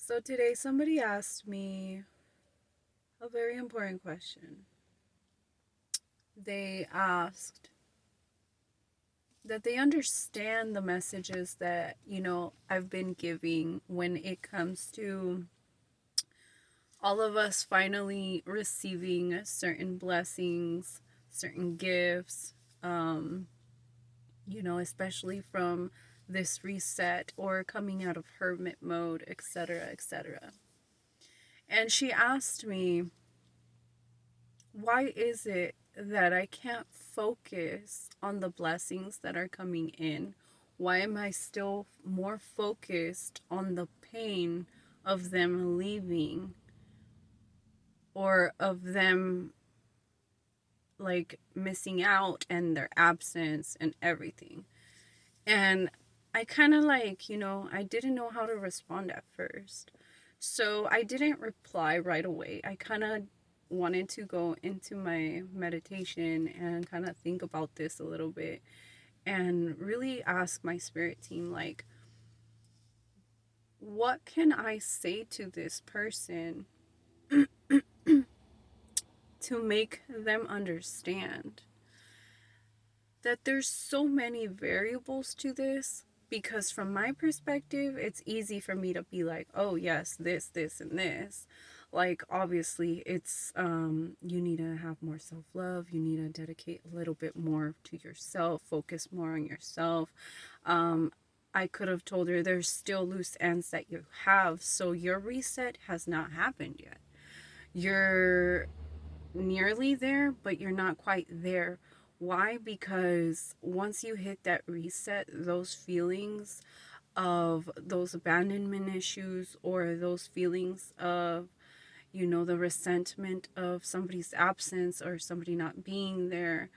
So today somebody asked me a very important question. They asked that they understand the messages that, I've been giving when it comes to all of us finally receiving certain blessings, certain gifts, um, especially from this reset or coming out of hermit mode, etc., etc. And she asked me, why is it that I can't focus on the blessings that are coming in? Why am I still more focused on the pain of them leaving or of them like missing out and their absence and everything? And I kind of I didn't know how to respond at first. So I didn't reply right away. I kind of wanted to go into my meditation and kind of think about this a little bit and really ask my spirit team, like, what can I say to this person to make them understand that there's so many variables to this? Because from my perspective, it's easy for me to be like, oh yes, this and this. Like, obviously it's you need to have more self-love, you need to dedicate a little bit more to yourself, focus more on yourself. um I could have told her there's still loose ends that you have, so your reset has not happened yet. You're nearly there, but you're not quite there. Why? Because once you hit that reset, those feelings of those abandonment issues or those feelings of, the resentment of somebody's absence or somebody not being there,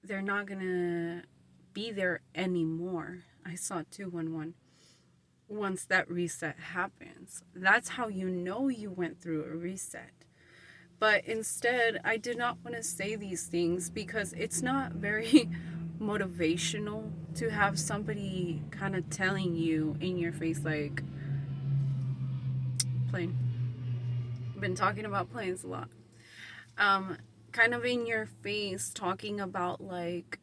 they're not gonna be there anymore. I saw 211. Once that reset happens, that's how you know you went through a reset. But instead, I did not want to say these things because it's not very motivational to have somebody kind of telling you in your face, like, plane. I've been talking about planes a lot. Um, Kind of in your face, talking about like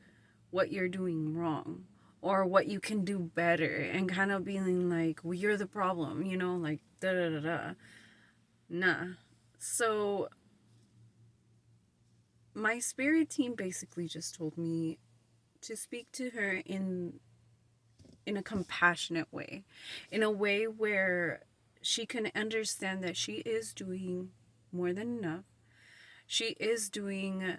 what you're doing wrong or what you can do better, and kind of being like, well, you're the problem, like da da da da. Nah. So my spirit team basically just told me to speak to her in a compassionate way, in a way where she can understand that she is doing more than enough. She is doing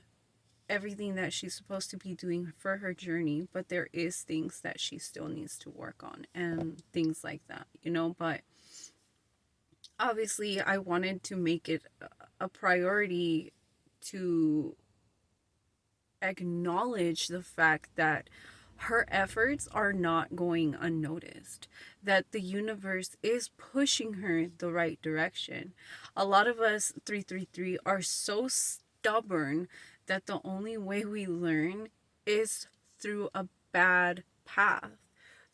everything that she's supposed to be doing for her journey, but there is things that she still needs to work on and things like that. But obviously I wanted to make it a priority to acknowledge the fact that her efforts are not going unnoticed, that the universe is pushing her the right direction. A lot of us 333 are so stubborn that the only way we learn is through a bad path,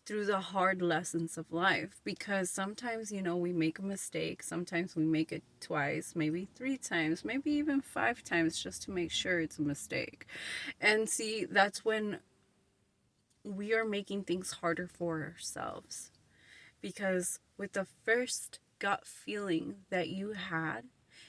through the hard lessons of life, because sometimes we make a mistake, sometimes we make it twice, maybe three times, maybe even five times, just to make sure it's a mistake. And see, that's when we are making things harder for ourselves, because with the first gut feeling that you had,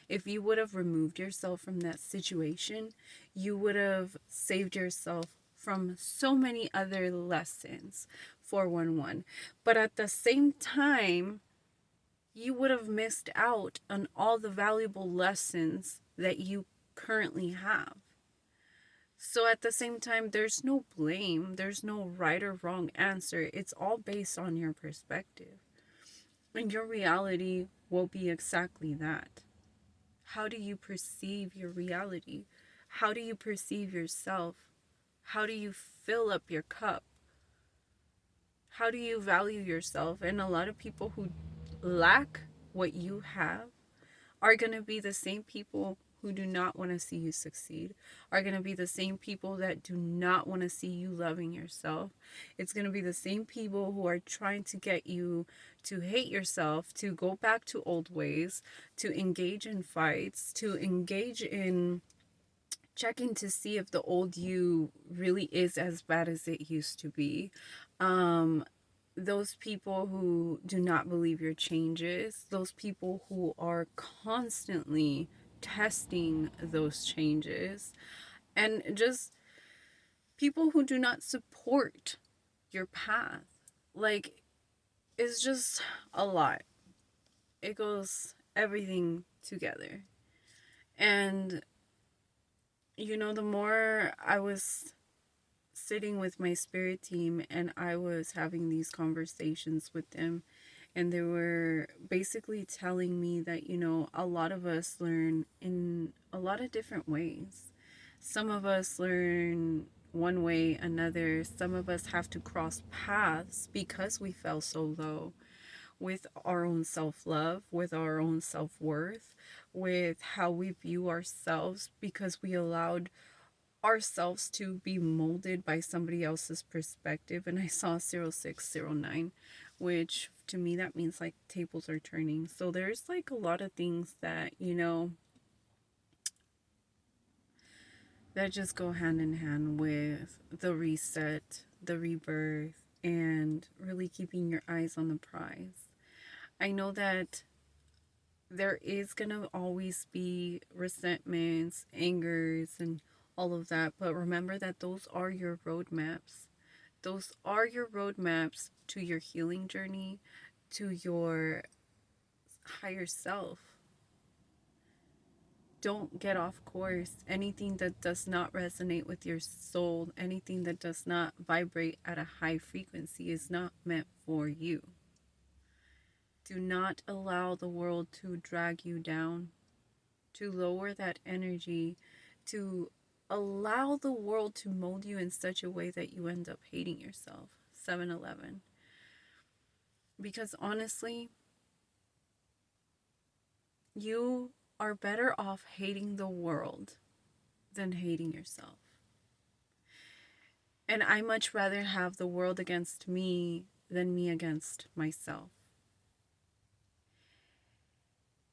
if you would have removed yourself from that situation, you would have saved yourself from so many other lessons. 411. But at the same time, you would have missed out on all the valuable lessons that you currently have. So at the same time, there's no blame, there's no right or wrong answer. It's all based on your perspective. And your reality will be exactly that. How do you perceive your reality? How do you perceive yourself? How do you fill up your cup? How do you value yourself? And a lot of people who lack what you have are going to be the same people who do not want to see you succeed are going to be the same people that do not want to see you loving yourself. It's going to be the same people who are trying to get you to hate yourself, to go back to old ways, to engage in fights, to engage in checking to see if the old you really is as bad as it used to be. Um, those people who do not believe your changes, those people who are constantly testing those changes, and just people who do not support your path. Like, it's just a lot. It goes everything together. And, the more I was sitting with my spirit team and I was having these conversations with them, and they were basically telling me that, a lot of us learn in a lot of different ways. Some of us learn one way, another. Some of us have to cross paths because we fell so low with our own self love, with our own self worth, with how we view ourselves because we allowed ourselves to be molded by somebody else's perspective. And I saw 0609, which to me that means like tables are turning. So there's like a lot of things that, that just go hand in hand with the reset, the rebirth, and really keeping your eyes on the prize. I know that there is going to always be resentments, angers, and all of that, but remember that those are your roadmaps. Those are your roadmaps to your healing journey, to your higher self. Don't get off course. Anything that does not resonate with your soul, anything that does not vibrate at a high frequency is not meant for you. Do not allow the world to drag you down, to lower that energy, to allow the world to mold you in such a way that you end up hating yourself. 7-Eleven. Because honestly, you are better off hating the world than hating yourself. And I much rather have the world against me than me against myself.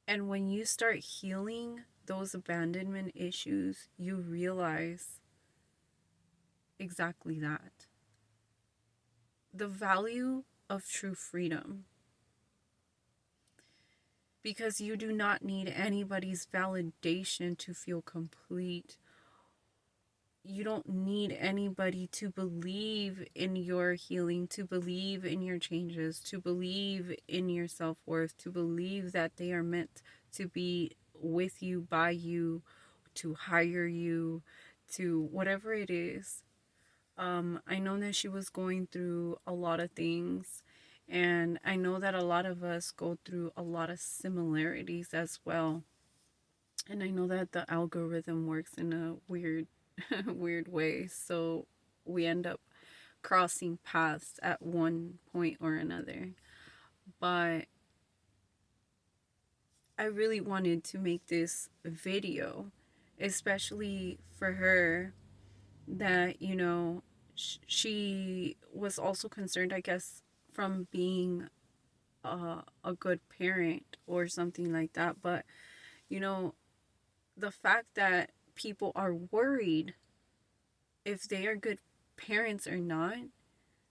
And when you start healing those abandonment issues, you realize exactly that. The value of true freedom. Because you do not need anybody's validation to feel complete. You don't need anybody to believe in your healing, to believe in your changes, to believe in your self-worth, to believe that they are meant to be with you, by you, to hire you, to whatever it is. I know that she was going through a lot of things, and I know that a lot of us go through a lot of similarities as well. And I know that the algorithm works in a weird weird way, so we end up crossing paths at one point or another. But I really wanted to make this video, especially for her, that, she was also concerned, I guess, from being a good parent or something like that. But, you know, the fact that people are worried if they are good parents or not,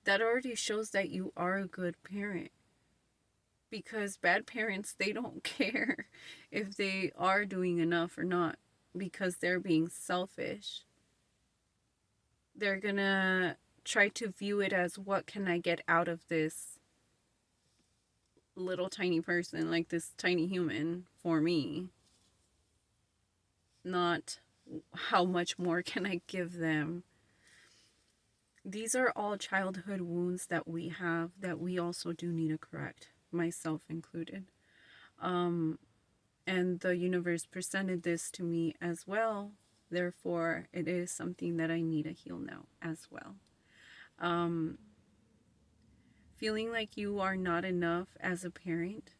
that already shows that you are a good parent. Because bad parents, they don't care if they are doing enough or not because they're being selfish. They're gonna try to view it as, what can I get out of this little tiny person, like this tiny human for me? Not how much more can I give them. These are all childhood wounds that we have that we also do need to correct, myself included. And the universe presented this to me as well. Therefore, it is something that I need to heal now as well. Um, Feeling like you are not enough as a parent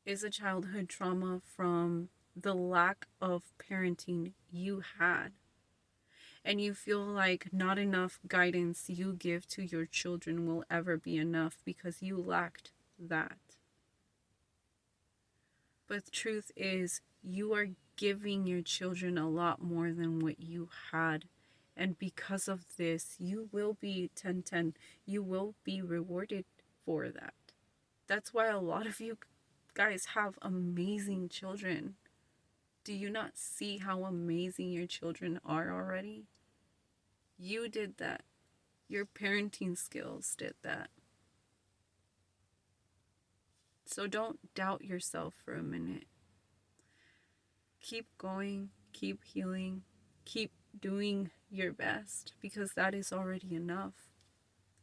is a childhood trauma from the lack of parenting you had, and you feel like not enough guidance you give to your children will ever be enough because you lacked that. But the truth is, you are giving your children a lot more than what you had. And because of this, you will be 10-10. You will be rewarded for that. That's why a lot of you guys have amazing children. Do you not see how amazing your children are already? You did that. Your parenting skills did that. So don't doubt yourself for a minute. Keep going, keep healing, keep doing your best, because that is already enough.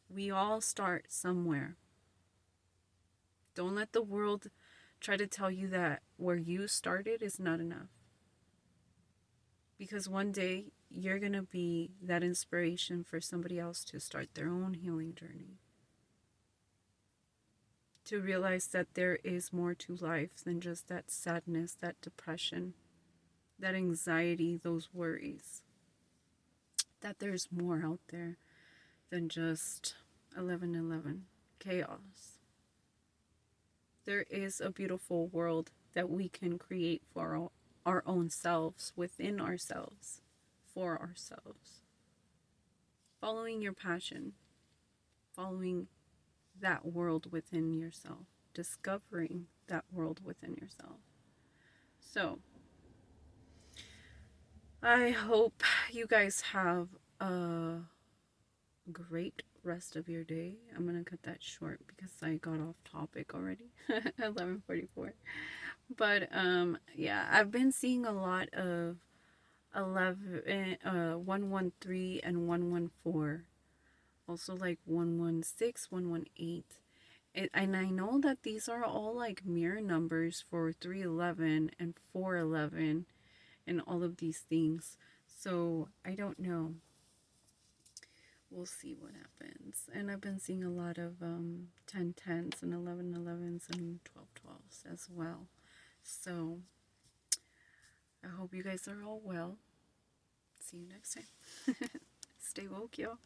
We all start somewhere. Don't let the world try to tell you that where you started is not enough. Because one day you're going to be that inspiration for somebody else to start their own healing journey. To realize that there is more to life than just that sadness, that depression, that anxiety, those worries. That there's more out there than just 11:11 chaos. There is a beautiful world that we can create for our own selves, within ourselves, for ourselves. Following your passion, following that world within yourself, discovering that world within yourself. So, I hope you guys have a great rest of your day. I'm gonna cut that short because I got off topic already. 11:44. But yeah, I've been seeing a lot of 113 and 114. Also like 116, 118. And I know that these are all like mirror numbers for 311 and 411 and all of these things. So I don't know. We'll see what happens. And I've been seeing a lot of 10-10s and 11-11s and 12-12s as well. So I hope you guys are all well. See you next time. Stay woke, y'all.